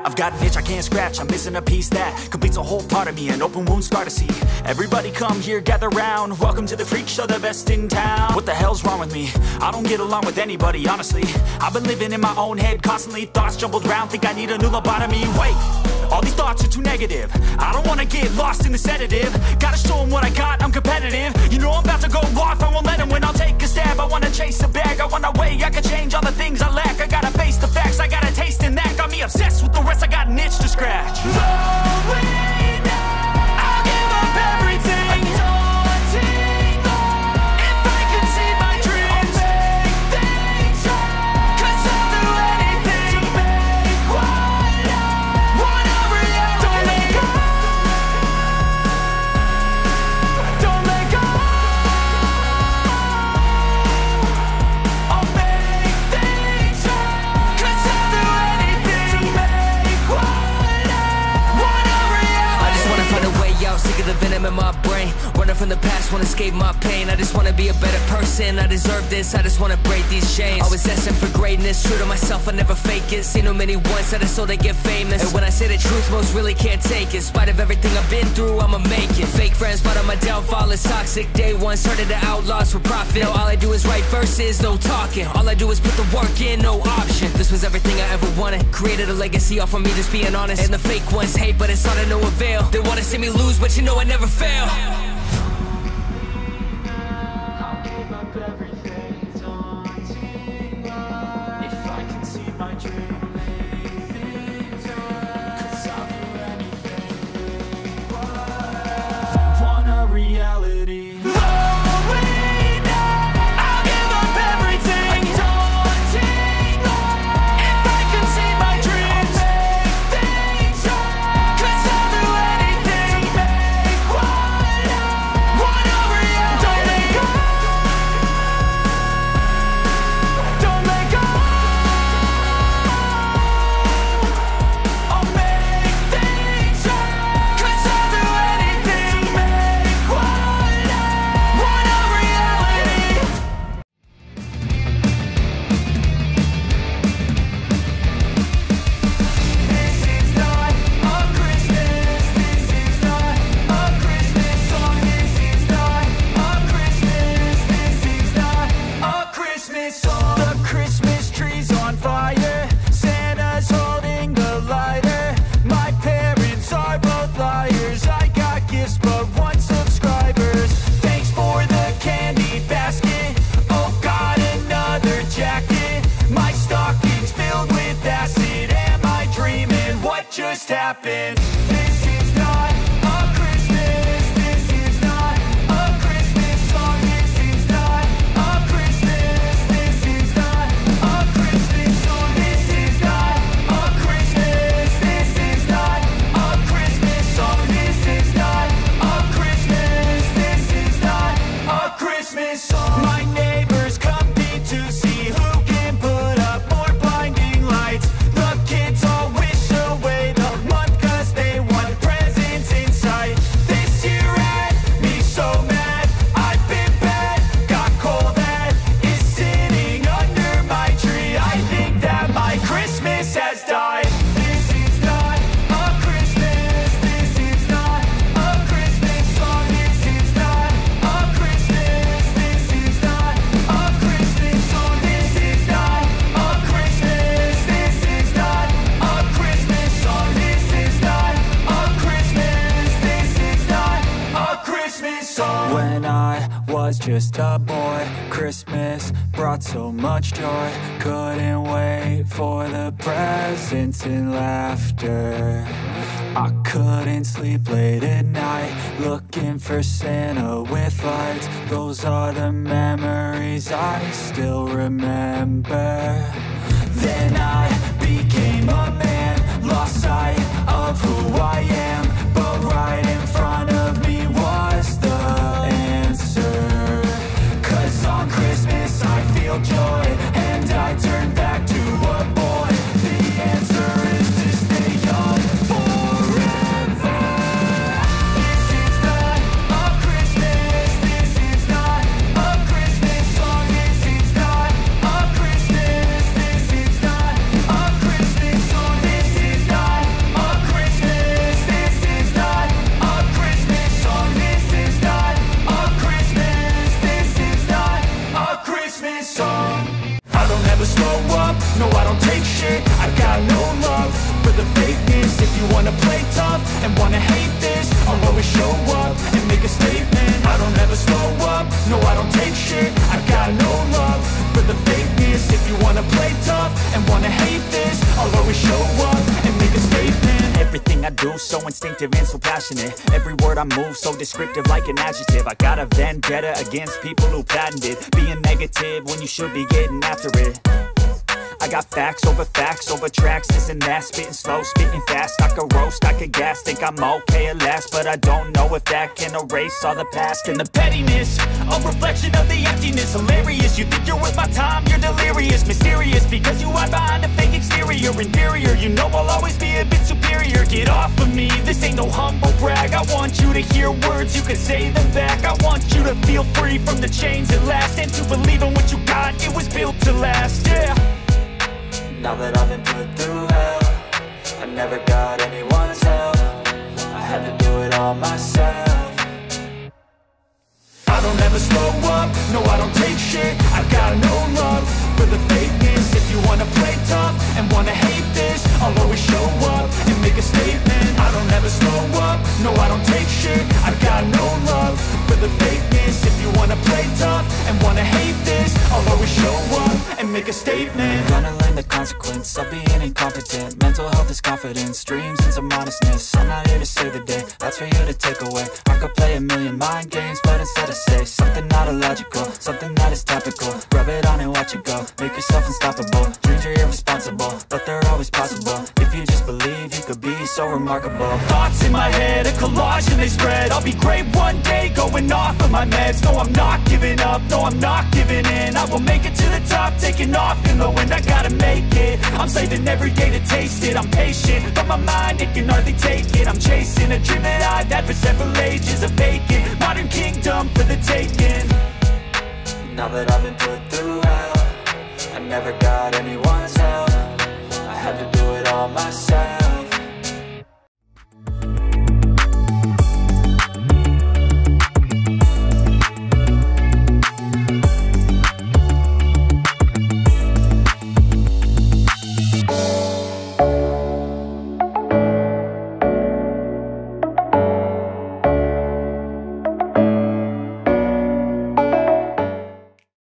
I've got an itch I can't scratch, I'm missing a piece that completes a whole part of me, an open wound scar to see. Everybody come here, gather round, welcome to the freak show, the best in town. What the hell's wrong with me? I don't get along with anybody, honestly. I've been living in my own head constantly, thoughts jumbled round, think I need a new lobotomy. Wait, all these thoughts are too negative, I don't wanna get lost in the sedative. Gotta show them what I got, I'm competitive. You know I'm about to go off, I won't let them win, I'll take a stab. I wanna chase a bag, I want a way I can change all the things I lack. I gotta face the facts, I got a taste in that. Got me obsessed with the rest, I got an itch to scratch. Slowing down, I'll give up everything. A daunting thought, if I could see my dreams, I'll make things right. 'Cause I'll do anything to make what I want a reality. Don't let go, don't let go. I'll make things right. 'Cause I'll do anything to make what I want a reality. I just wanna find a way out, sick of the venom in my brain. Running from the past, wanna escape my pain. I just wanna be a better person, I deserve this. I just wanna break these chains. Always asking for greatness, true to myself, I never fake it. Seen too many ones that I so they get famous. And when I say the truth, most really can't take it. In spite of everything I've been through, I'ma make it. Fake friends, but on my downfall is toxic. Day one, started to outlaws for profit. Now all I do is write verses, no talking. All I do is put the work in, no option. This was everything I ever wanted. Created a legacy off of me, just being honest. And the fake ones hate, but it's all to no avail. They wanna see me lose, but you know I never fail. Just happened. This is not a Christmas. This is not a Christmas song. This is not a Christmas. This is not a Christmas song. This is not a Christmas. This is not a Christmas song. This is not a Christmas. This is not a Christmas song. My neighbors compete to see who can put up more blinding lights. The kids all wish away the month 'cause they want presents in sight. This year had me so mad, I've been bad, got coal that is sitting under my tree. I think that my Christmas has died. This is not a Christmas. This is not a Christmas song. This is not a Christmas. This is not a Christmas song. This is not a Christmas. This is not a Christmas song. This is not a Christmas. This is not a Christmas song. When I was just a boy, Christmas brought so much joy. Couldn't wait for the presents and laughter. I couldn't sleep late at night, looking for Santa with lights. Those are the memories I still remember. Then I became a man, lost sight of who I am. But right in front of me was the answer. 'Cause on Christmas I feel joy, and I turn back to a boy. The answer is to stay young forever. This is not a Christmas. This is not a Christmas song. This is not a Christmas. This is not a Christmas song. This is not and wanna hate this, I'll always show up and make a statement. I don't ever slow up, no I don't take shit. I got no love for the fakeness. If you wanna play tough and wanna hate this, I'll always show up and make a statement. Everything I do so instinctive and so passionate. Every word I move so descriptive like an adjective. I got a vendetta against people who patented being negative when you should be getting after it. I got facts over tracks, this and that. Spitting slow, spitting fast. I could roast, I could gas. Think I'm okay at last, but I don't know if that can erase all the past. And the pettiness, a reflection of the emptiness. Hilarious, you think you're worth my time, you're delirious. Mysterious, because you hide behind a fake exterior. Inferior, you know I'll always be a bit superior. Get off of me, this ain't no humble brag. I want you to hear words, you can say them back. I want you to feel free from the chains at last, and to believe in what you got, it was built to last, yeah. Now that I've been put through hell, I never got anyone's help. I had to do it all myself. I don't ever slow up, no I don't take shit. I got no love for the fakeness. If you wanna play tough and wanna hate this, I'll always show up and make a statement. I don't ever slow up, no I don't take shit. I got no love for the fakeness. If you wanna play tough and wanna hate this, I'll always show up and make a statement. Gonna learn the consequence of being incompetent. Mental health is confidence, dreams and some honestness. I'm not here to save the day, that's for you to take away. I could play a million mind games, but instead I say something not illogical, something that is topical. Rub it on and watch it go, make yourself unstoppable. Dreams are irresponsible, but they're always possible. If you just believe, you could be so remarkable. Thoughts in my head, a collage and they spread. I'll be great one day, going off of my meds. No, I'm not giving up, no, I'm not giving in. I will make it to the top, taking off in the wind. I gotta make it, I'm saving every day to taste it. I'm patient, but my mind, it can hardly take it. I'm chasing a dream that I've had for several ages. A vacant, modern kingdom for the taking. Now that I've been put through hell, I never got anyone's help. I had to do it all myself.